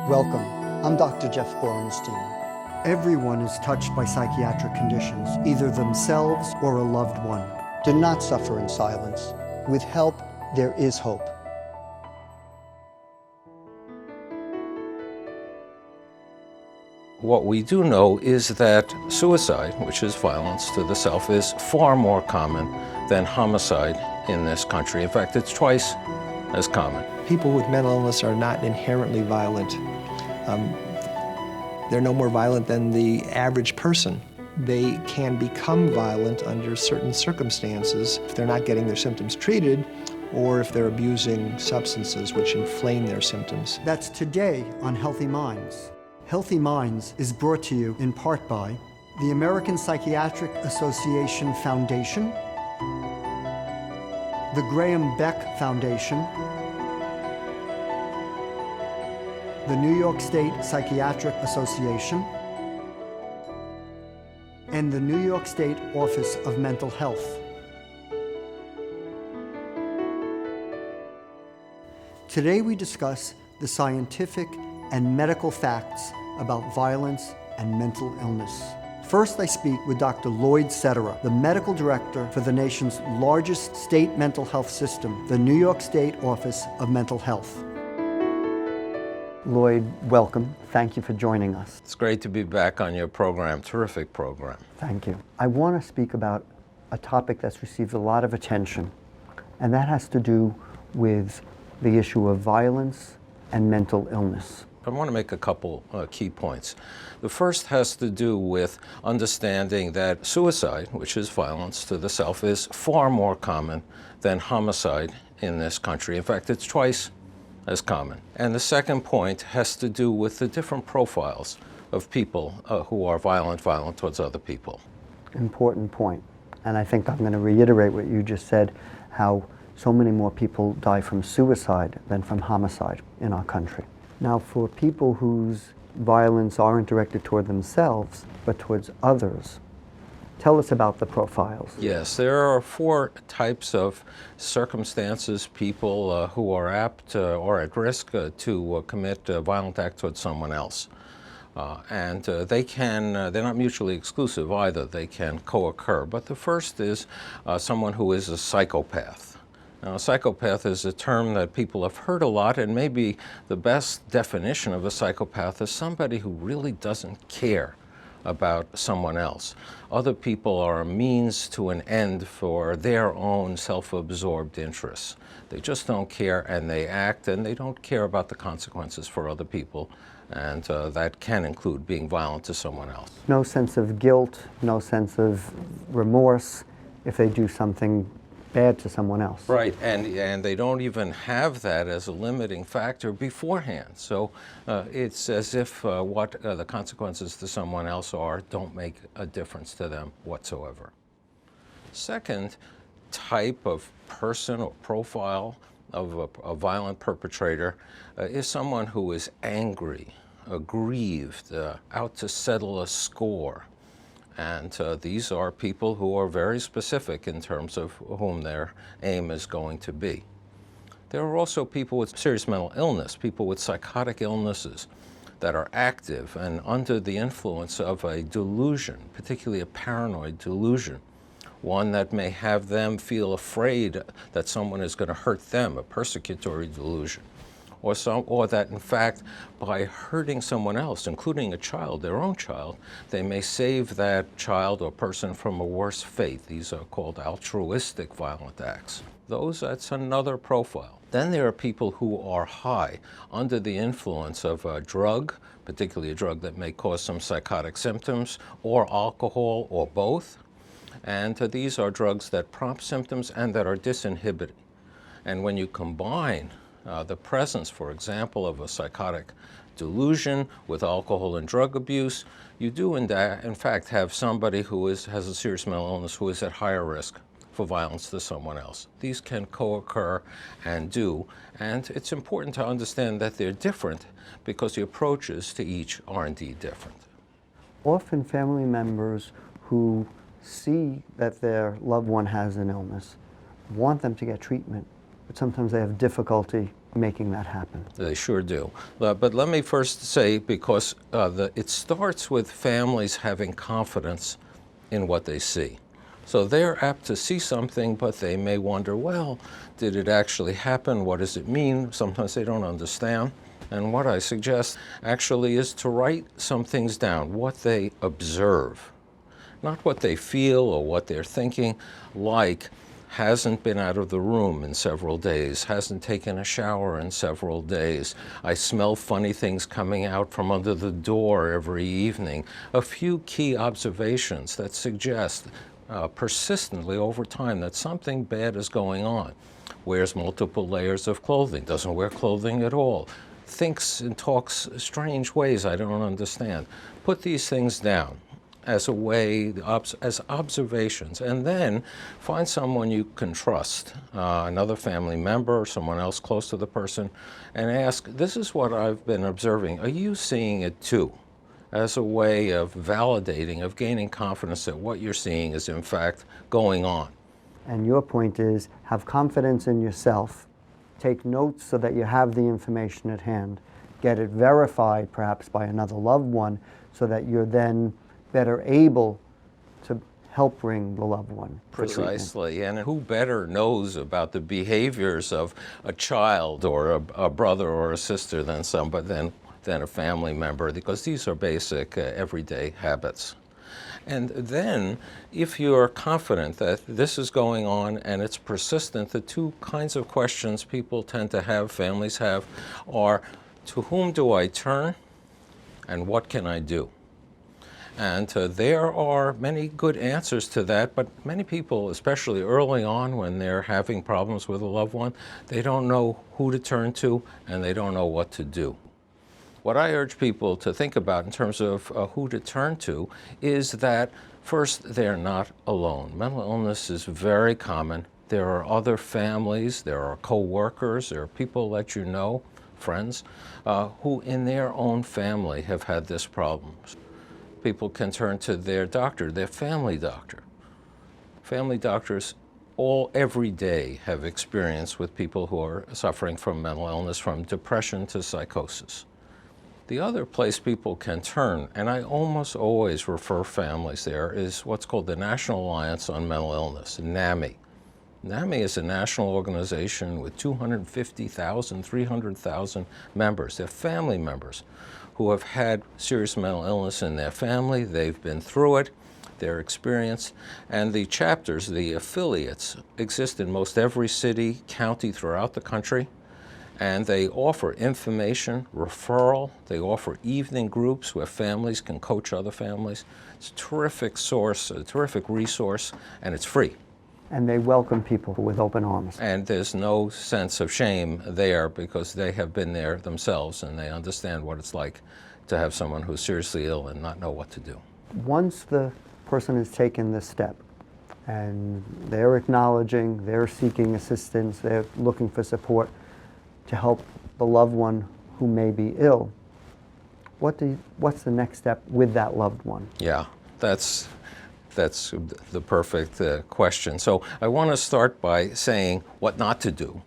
Welcome. I'm Dr. Jeff Borenstein. Everyone is touched by psychiatric conditions, either themselves or a loved one. Do not suffer in silence. With help, there is hope. What we do know is that suicide, which is violence to the self, is far more common than homicide in this country. In fact, it's twice as common. People with mental illness are not inherently violent. They're no more violent than the average person. They can become violent under certain circumstances if they're not getting their symptoms treated or if they're abusing substances which inflame their symptoms. That's today on Healthy Minds. Healthy Minds is brought to you in part by the American Psychiatric Association Foundation, the Graham Beck Foundation, the New York State Psychiatric Association, and the New York State Office of Mental Health. Today we discuss the scientific and medical facts about violence and mental illness. First, I speak with Dr. Lloyd Cetera, the medical director for the nation's largest state mental health system, the New York State Office of Mental Health. Lloyd, welcome. Thank you for joining us. It's great to be back on your program. Terrific program. Thank you. I want to speak about a topic that's received a lot of attention, and that has to do with the issue of violence and mental illness. I want to make a couple key points. The first has to do with understanding that suicide, which is violence to the self, is far more common than homicide in this country. In fact, it's twice as common. And the second point has to do with the different profiles of people who are violent towards other people. Important point. And I think I'm going to reiterate what you just said, how so many more people die from suicide than from homicide in our country. Now, for people whose violence aren't directed toward themselves, but towards others, tell us about the profiles. Yes, there are 4 types of circumstances, people who are apt or at risk to commit a violent act towards someone else. And they're not mutually exclusive either. They can co-occur. But the first is someone who is a psychopath. Now, a psychopath is a term that people have heard a lot, and maybe the best definition of a psychopath is somebody who really doesn't care about someone else. Other people are a means to an end for their own self-absorbed interests. They just don't care, and they act, and they don't care about the consequences for other people, and that can include being violent to someone else. No sense of guilt, no sense of remorse if they do something bad to someone else. Right, and they don't even have that as a limiting factor beforehand. So it's as if what the consequences to someone else are don't make a difference to them whatsoever. Second type of person or profile of a violent perpetrator is someone who is angry, aggrieved, out to settle a score. And these are people who are very specific in terms of whom their aim is going to be. There are also people with serious mental illness, people with psychotic illnesses that are active and under the influence of a delusion, particularly a paranoid delusion, one that may have them feel afraid that someone is going to hurt them, a persecutory delusion. Or that, in fact, by hurting someone else, including a child, their own child, they may save that child or person from a worse fate. These are called altruistic violent acts. That's another profile. Then there are people who are high, under the influence of a drug, particularly a drug that may cause some psychotic symptoms, or alcohol, or both. And these are drugs that prompt symptoms and that are disinhibiting. And when you combine the presence, for example, of a psychotic delusion with alcohol and drug abuse, you do in fact have somebody who has a serious mental illness who is at higher risk for violence to someone else. These can co-occur and do, and it's important to understand that they're different because the approaches to each are indeed different. Often family members who see that their loved one has an illness want them to get treatment, but sometimes they have difficulty making that happen. They sure do. But let me first say, because it starts with families having confidence in what they see. So they're apt to see something, but they may wonder, well, did it actually happen? What does it mean? Sometimes they don't understand. And what I suggest actually is to write some things down, what they observe, not what they feel or what they're thinking, like hasn't been out of the room in several days, hasn't taken a shower in several days. I smell funny things coming out from under the door every evening. A few key observations that suggest persistently over time that something bad is going on. Wears multiple layers of clothing, doesn't wear clothing at all, thinks and talks strange ways I don't understand. Put these things down as a way, as observations, and then find someone you can trust, another family member, someone else close to the person, and ask, this is what I've been observing. Are you seeing it too? As a way of validating, of gaining confidence that what you're seeing is in fact going on. And your point is, have confidence in yourself, take notes so that you have the information at hand, get it verified perhaps by another loved one so that you're then better able to help bring the loved one. Precisely, and who better knows about the behaviors of a child or a brother or a sister than than a family member, because these are basic everyday habits. And then, if you're confident that this is going on and it's persistent, the two kinds of questions people tend to have, families have, are, to whom do I turn and what can I do? And there are many good answers to that, but many people, especially early on when they're having problems with a loved one, they don't know who to turn to and they don't know what to do. What I urge people to think about in terms of who to turn to is that, first, they're not alone. Mental illness is very common. There are other families, there are co-workers, there are people that you know, friends, who in their own family have had this problem. People can turn to their doctor, their family doctor. Family doctors every day have experience with people who are suffering from mental illness, from depression to psychosis. The other place people can turn, and I almost always refer families there, is what's called the National Alliance on Mental Illness, NAMI. NAMI is a national organization with 250,000, 300,000 members. They're family members who have had serious mental illness in their family. They've been through it, they're experienced, and the chapters, the affiliates, exist in most every city, county throughout the country, and they offer information, referral, they offer evening groups where families can coach other families. It's a terrific source, a terrific resource, and it's free. And they welcome people with open arms. And there's no sense of shame there because they have been there themselves and they understand what it's like to have someone who's seriously ill and not know what to do. Once the person has taken this step and they're acknowledging, they're seeking assistance, they're looking for support to help the loved one who may be ill, what's the next step with that loved one? Yeah, that's the perfect question. So I want to start by saying what not to do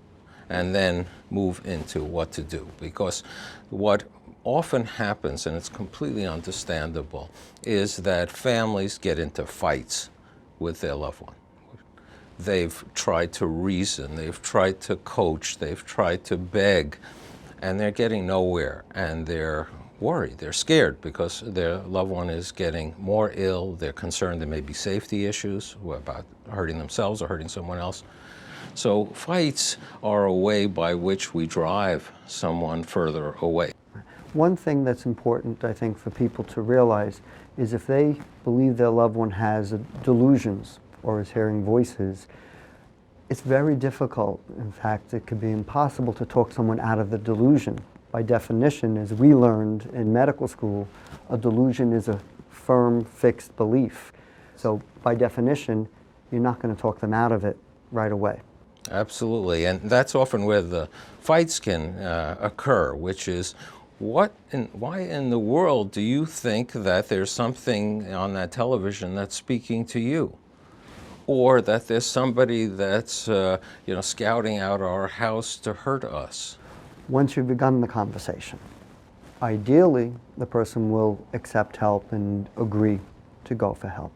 and then move into what to do, because what often happens, and it's completely understandable, is that families get into fights with their loved one. They've tried to reason, they've tried to coach, they've tried to beg, and they're getting nowhere, and they're worried, they're scared because their loved one is getting more ill, they're concerned there may be safety issues about hurting themselves or hurting someone else. So fights are a way by which we drive someone further away. One thing that's important, I think, for people to realize is if they believe their loved one has delusions or is hearing voices, it's very difficult. In fact, it could be impossible to talk someone out of the delusion. By definition, as we learned in medical school, a delusion is a firm, fixed belief. So by definition, you're not going to talk them out of it right away. Absolutely, and that's often where the fights can occur, which is, why in the world do you think that there's something on that television that's speaking to you? Or that there's somebody that's scouting out our house to hurt us? once you've begun the conversation, ideally, the person will accept help and agree to go for help.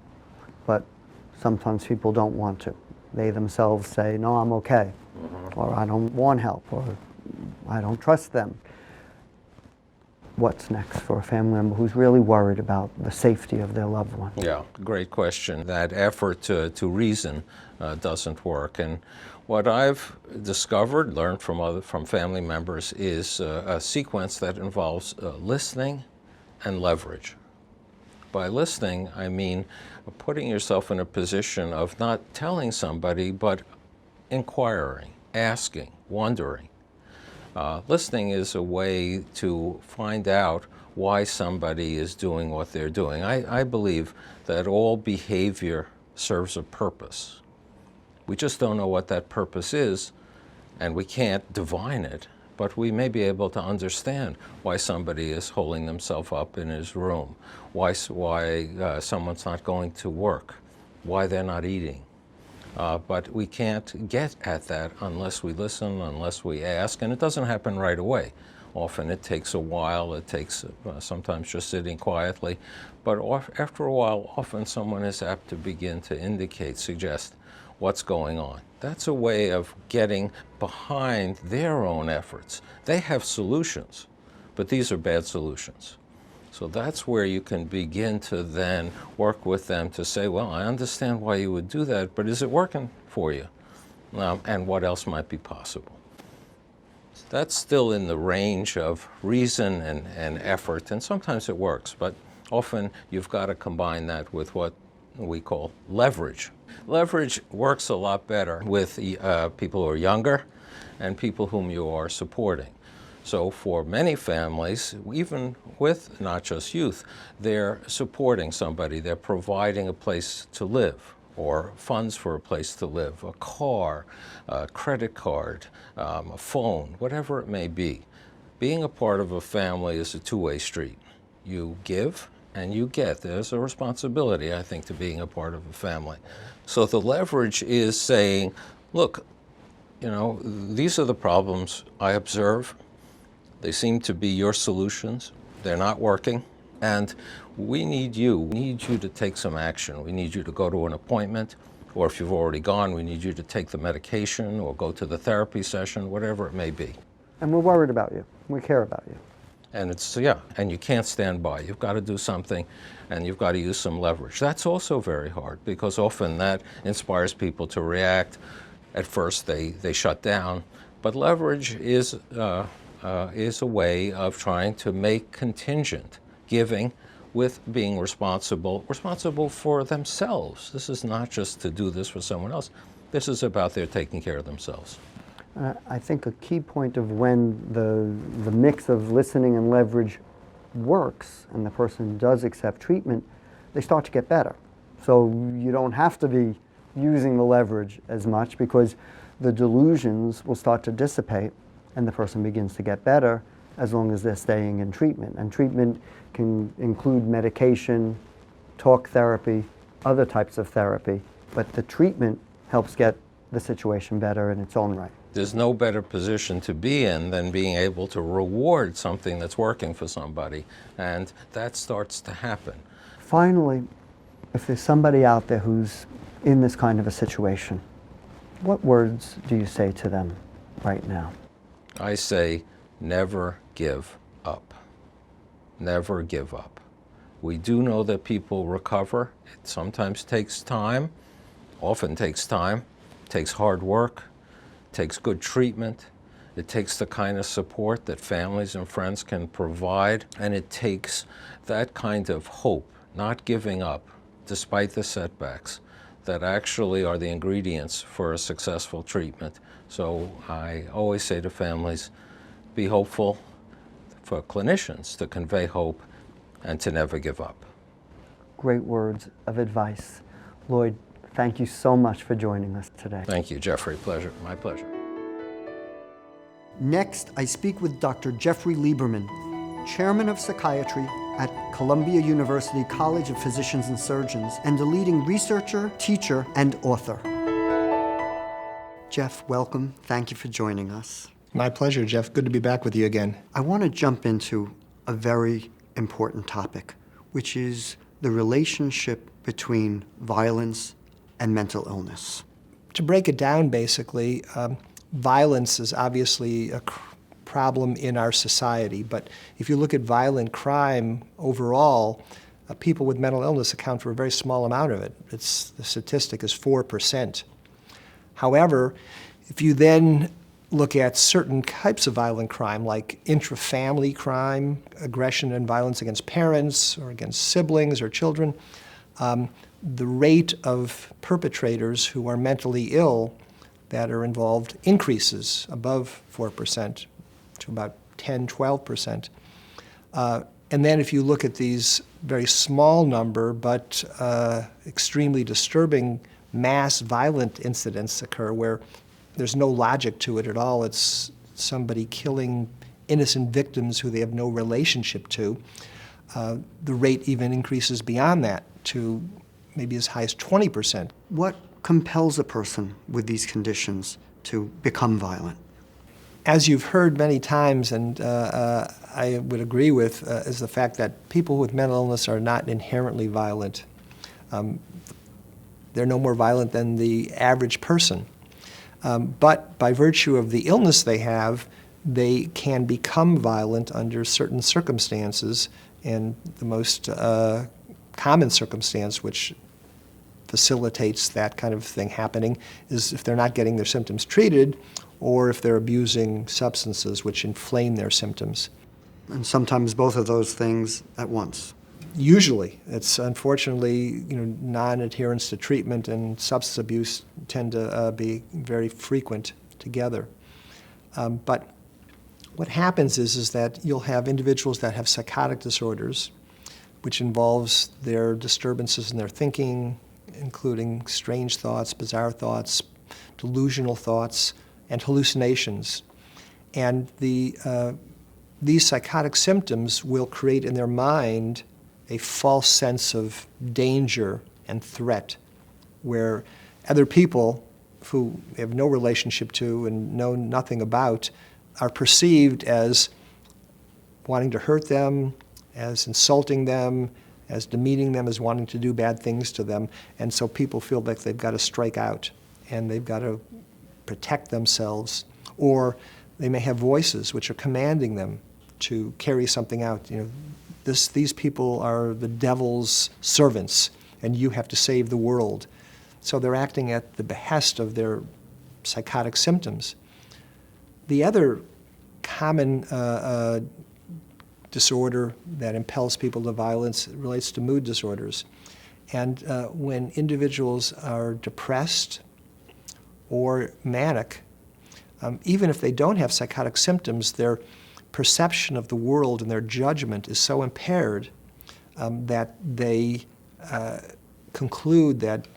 But sometimes people don't want to. They themselves say, no, I'm okay, or I don't want help, or I don't trust them. What's next for a family member who's really worried about the safety of their loved one? Yeah, great question. That effort to reason doesn't work. And what I've discovered, learned from family members, is a sequence that involves listening and leverage. By listening, I mean putting yourself in a position of not telling somebody, but inquiring, asking, wondering. Listening is a way to find out why somebody is doing what they're doing. I believe that all behavior serves a purpose. We just don't know what that purpose is, and we can't divine it, but we may be able to understand why somebody is holding themselves up in his room, why someone's not going to work, why they're not eating. But we can't get at that unless we listen, unless we ask, and it doesn't happen right away. Often it takes a while, it takes sometimes just sitting quietly, but after a while, often someone is apt to begin to indicate, suggest what's going on. That's a way of getting behind their own efforts. They have solutions, but these are bad solutions. So that's where you can begin to then work with them to say, well, I understand why you would do that, but is it working for you? And what else might be possible? So that's still in the range of reason and effort, and sometimes it works, but often you've got to combine that with what we call leverage. Leverage works a lot better with people who are younger and people whom you are supporting. So for many families, even with not just youth, they're supporting somebody. They're providing a place to live or funds for a place to live, a car, a credit card, a phone, whatever it may be. Being a part of a family is a two-way street. You give and you get. There's a responsibility, I think, to being a part of a family. So the leverage is saying, look, you know, these are the problems I observe. They seem to be your solutions. They're not working. And we need you. We need you to take some action. We need you to go to an appointment, or if you've already gone, we need you to take the medication or go to the therapy session, whatever it may be. And we're worried about you. We care about you. And it's, yeah, and you can't stand by. You've got to do something, and you've got to use some leverage. That's also very hard, because often that inspires people to react. At first, they shut down. But leverage is a way of trying to make contingent giving with being responsible for themselves. This is not just to do this for someone else. This is about their taking care of themselves. I think a key point of when the mix of listening and leverage works and the person does accept treatment, they start to get better. So you don't have to be using the leverage as much, because the delusions will start to dissipate and the person begins to get better as long as they're staying in treatment. And treatment can include medication, talk therapy, other types of therapy, but the treatment helps get the situation better in its own right. There's no better position to be in than being able to reward something that's working for somebody, and that starts to happen. Finally, if there's somebody out there who's in this kind of a situation, what words do you say to them right now? I say, never give up. Never give up. We do know that people recover. It sometimes takes time, often takes time, takes hard work, takes good treatment. It takes the kind of support that families and friends can provide, and it takes that kind of hope, not giving up, despite the setbacks, that actually are the ingredients for a successful treatment. So I always say to families, be hopeful, for clinicians to convey hope, and to never give up. Great words of advice. Lloyd, thank you so much for joining us today. Thank you, Jeffrey. Pleasure. My pleasure. Next, I speak with Dr. Jeffrey Lieberman, Chairman of Psychiatry at Columbia University College of Physicians and Surgeons, and a leading researcher, teacher, and author. Jeff, welcome. Thank you for joining us. My pleasure, Jeff. Good to be back with you again. I want to jump into a very important topic, which is the relationship between violence and mental illness. To break it down, basically, violence is obviously a problem in our society, but if you look at violent crime overall, people with mental illness account for a very small amount of it. The statistic is 4%. However, if you then look at certain types of violent crime, like intra-family crime, aggression and violence against parents or against siblings or children, the rate of perpetrators who are mentally ill that are involved increases above 4% to about 10, 12%. And then if you look at these very small number but extremely disturbing mass violent incidents occur where there's no logic to it at all. It's somebody killing innocent victims who they have no relationship to. The rate even increases beyond that to maybe as high as 20%. What compels a person with these conditions to become violent? As you've heard many times, and I would agree with, is the fact that people with mental illness are not inherently violent. They're no more violent than the average person. But by virtue of the illness they have, they can become violent under certain circumstances, and the most common circumstance which facilitates that kind of thing happening is if they're not getting their symptoms treated or if they're abusing substances which inflame their symptoms. And sometimes both of those things at once. Usually. It's unfortunately, non-adherence to treatment and substance abuse tend to be very frequent together. But what happens is that you'll have individuals that have psychotic disorders, which involves their disturbances in their thinking, including strange thoughts, bizarre thoughts, delusional thoughts, and hallucinations. And these psychotic symptoms will create in their mind a false sense of danger and threat, where other people who they have no relationship to and know nothing about are perceived as wanting to hurt them, as insulting them, as demeaning them, as wanting to do bad things to them. And so people feel like they've got to strike out and they've got to protect themselves. Or they may have voices which are commanding them to carry something out. These people are the devil's servants, and you have to save the world. So they're acting at the behest of their psychotic symptoms. The other common disorder that impels people to violence relates to mood disorders. And when individuals are depressed or manic, even if they don't have psychotic symptoms, their perception of the world and their judgment is so impaired that they conclude that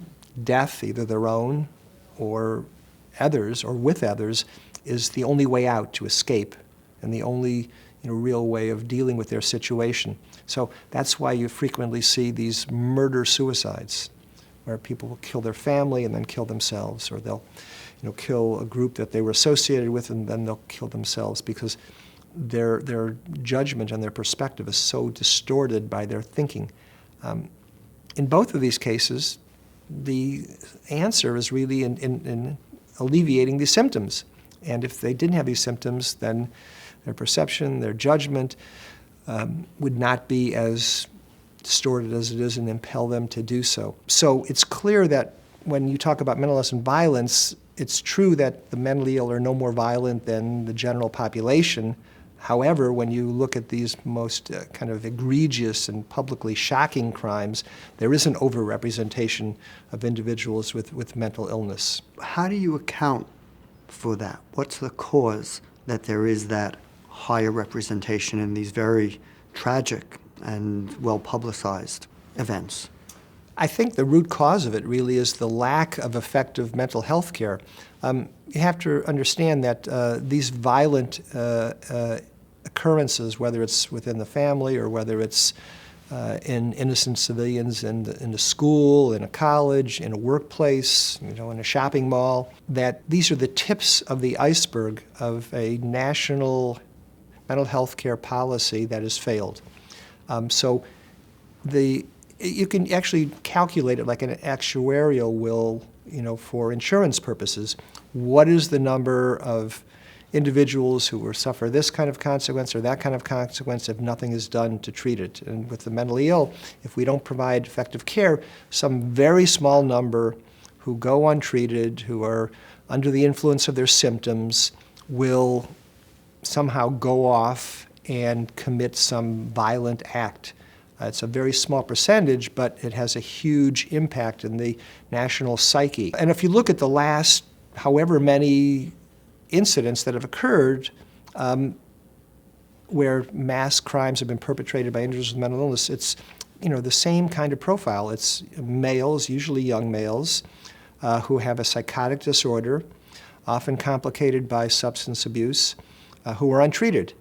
death, either their own or others or with others, is the only way out to escape and the only real way of dealing with their situation. So that's why you frequently see these murder-suicides, where people will kill their family and then kill themselves, or they'll kill a group that they were associated with and then they'll kill themselves because their judgment and their perspective is so distorted by their thinking. In both of these cases, the answer is really in alleviating these symptoms. And if they didn't have these symptoms, then their perception, their judgment would not be as distorted as it is and impel them to do so. So it's clear that when you talk about mental illness and violence, it's true that the mentally ill are no more violent than the general population. However, when you look at these most kind of egregious and publicly shocking crimes, there is an overrepresentation of individuals with mental illness. How do you account for that? What's the cause that there is that higher representation in these very tragic and well-publicized events? I think the root cause of it really is the lack of effective mental health care. You have to understand that these violent occurrences, whether it's within the family or whether it's in innocent civilians in a school, in a college, in a workplace, in a shopping mall, that these are the tips of the iceberg of a national mental health care policy that has failed. So you can actually calculate it like an actuarial will, for insurance purposes. What is the number of individuals who will suffer this kind of consequence or that kind of consequence if nothing is done to treat it? And with the mentally ill, if we don't provide effective care, some very small number who go untreated, who are under the influence of their symptoms, will somehow go off and commit some violent act. It's a very small percentage, but it has a huge impact in the national psyche. And if you look at the last however many incidents that have occurred where mass crimes have been perpetrated by individuals with mental illness, it's the same kind of profile. It's males, usually young males, who have a psychotic disorder, often complicated by substance abuse, who are untreated.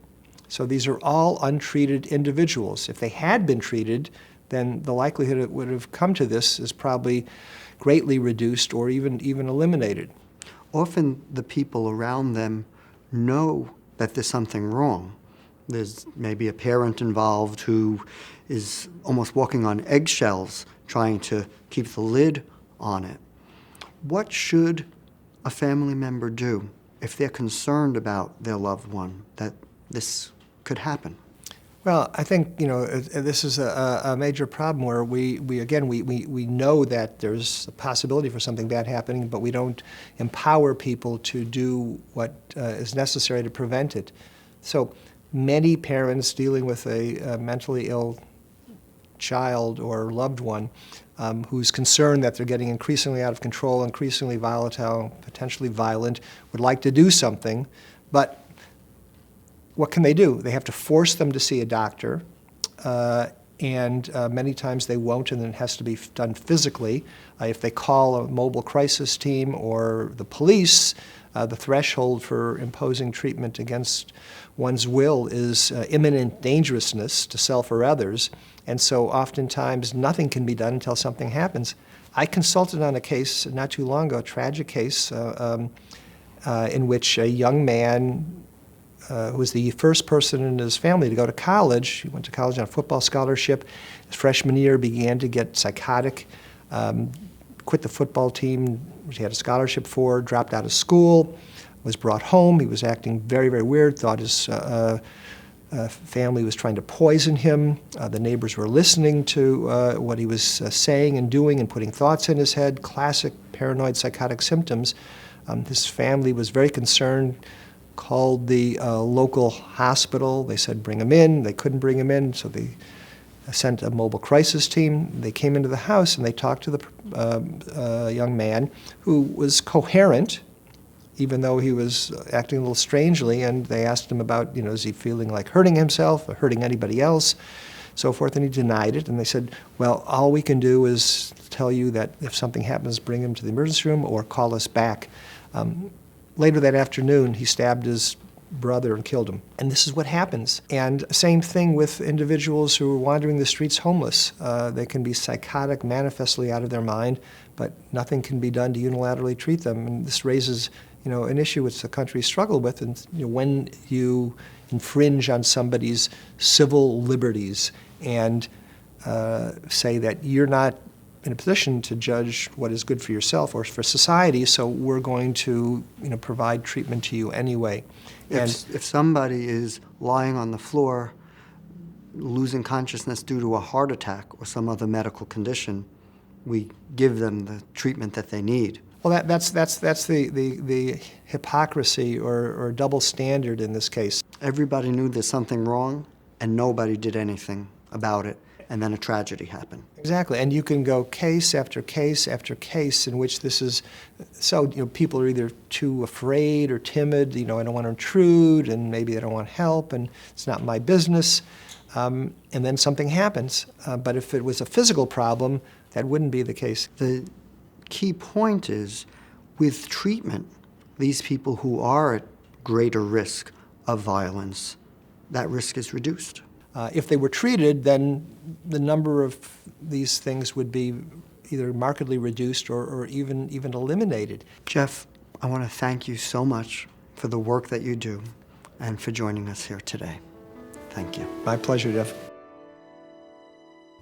So these are all untreated individuals. If they had been treated, then the likelihood it would have come to this is probably greatly reduced or even eliminated. Often the people around them know that there's something wrong. There's maybe a parent involved who is almost walking on eggshells trying to keep the lid on it. What should a family member do if they're concerned about their loved one, that this could happen? Well, I think this is a major problem where we know that there's a possibility for something bad happening, but we don't empower people to do what is necessary to prevent it. So many parents dealing with a mentally ill child or loved one who's concerned that they're getting increasingly out of control, increasingly volatile, potentially violent, would like to do something, but what can they do? They have to force them to see a doctor, and many times they won't, and then it has to be done physically. If they call a mobile crisis team or the police, the threshold for imposing treatment against one's will is imminent dangerousness to self or others, and so oftentimes nothing can be done until something happens. I consulted on a case not too long ago, a tragic case in which a young man who was the first person in his family to go to college. He went to college on a football scholarship. His freshman year began to get psychotic, quit the football team, which he had a scholarship for, dropped out of school, was brought home. He was acting very, very weird, thought his family was trying to poison him. The neighbors were listening to what he was saying and doing and putting thoughts in his head, classic paranoid psychotic symptoms. His family was very concerned, called the local hospital. They said bring him in. They couldn't bring him in, so they sent a mobile crisis team. They came into the house and they talked to the young man, who was coherent, even though he was acting a little strangely, and they asked him about, is he feeling like hurting himself or hurting anybody else, so forth, and he denied it. And they said, well, all we can do is tell you that if something happens, bring him to the emergency room or call us back. Later that afternoon, he stabbed his brother and killed him. And this is what happens. And same thing with individuals who are wandering the streets homeless. They can be psychotic, manifestly out of their mind, but nothing can be done to unilaterally treat them. And this raises, an issue which the country struggled with. And when you infringe on somebody's civil liberties and say that you're not in a position to judge what is good for yourself or for society, so we're going to provide treatment to you anyway. If somebody is lying on the floor, losing consciousness due to a heart attack or some other medical condition, we give them the treatment that they need. Well, that's the hypocrisy or double standard in this case. Everybody knew there's something wrong, and nobody did anything about it, and then a tragedy happened. Exactly, and you can go case after case after case in which this is, so people are either too afraid or timid, I don't want to intrude, and maybe they don't want help, and it's not my business, and then something happens. But if it was a physical problem, that wouldn't be the case. The key point is, with treatment, these people who are at greater risk of violence, that risk is reduced. If they were treated, then the number of these things would be either markedly reduced or even eliminated. Jeff, I want to thank you so much for the work that you do and for joining us here today. Thank you. My pleasure, Jeff.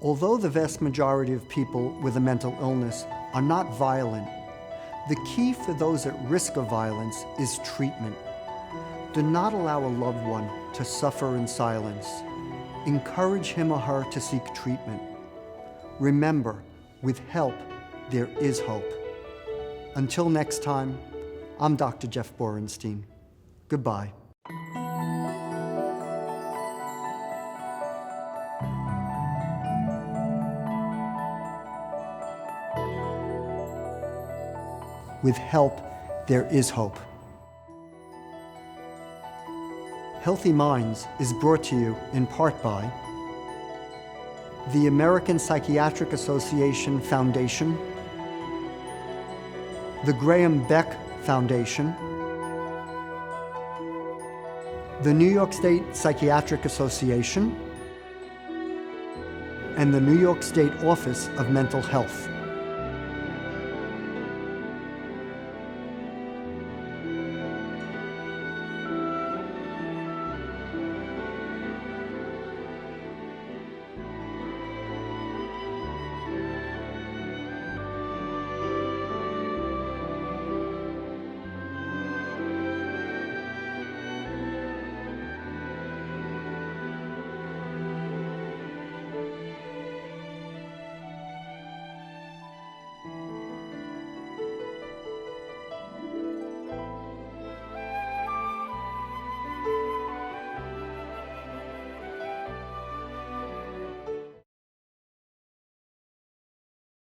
Although the vast majority of people with a mental illness are not violent, the key for those at risk of violence is treatment. Do not allow a loved one to suffer in silence. Encourage him or her to seek treatment. Remember, with help, there is hope. Until next time, I'm Dr. Jeff Borenstein. Goodbye. With help, there is hope. Healthy Minds is brought to you in part by the American Psychiatric Association Foundation, the Graham Beck Foundation, the New York State Psychiatric Association, and the New York State Office of Mental Health.